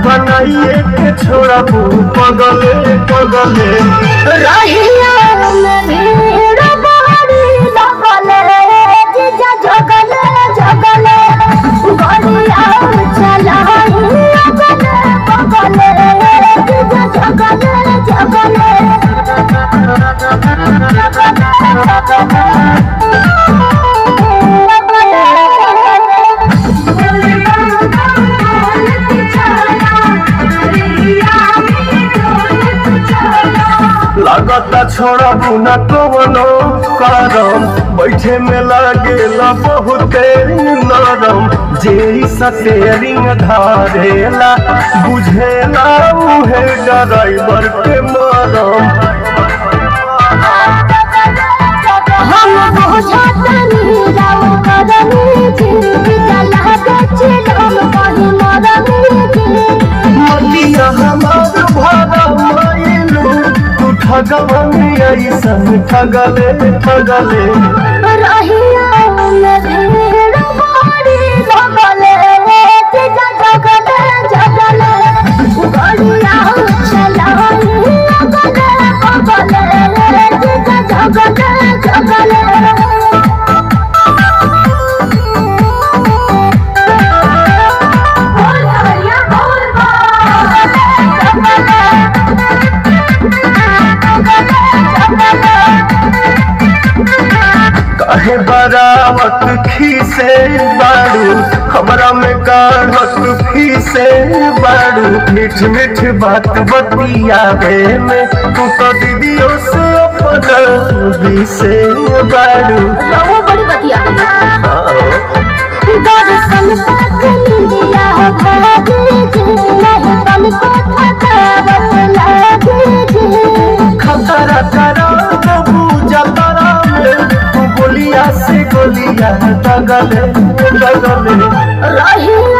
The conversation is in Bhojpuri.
बनाइए के छोड़ा पगले पगले रहिया में भीड़ बड़ी लगले जीजा जगले जगले गड़िया चलाई अगले बगले जीजा जगले जगले लागता छोड़ा बुना कवनो करम बैठे में लागेला बहुते नरम जे स्टीयरिंग धारेला बुझेला उहे ड्राइवर के मरम हम बुझतनी राव करनी जी जला के हम कहीं मरनी जी मतिया हमार भरा मायलू तू ठगवनी ऐसन ठगले ठगले रहिया में भीड़ बड़ी लगले जीजा जगले जगले गड़िया चलाई अगले बगले जीजा जगले जगले काहे बरावत खीसे बाड़ू हमरा में काढ़त फीसे बाड़ू मीठ मीठ बात बतियावे में तू तो दीदियों से अपन बीसे बाड़ू वो बड़ी बतिया दर्शन तक लिया भागी जी नहीं तन को थकावट लागी जी खतरा करा पूजा तारा में तू गोलिया से गोलिया दगले दगले रहिया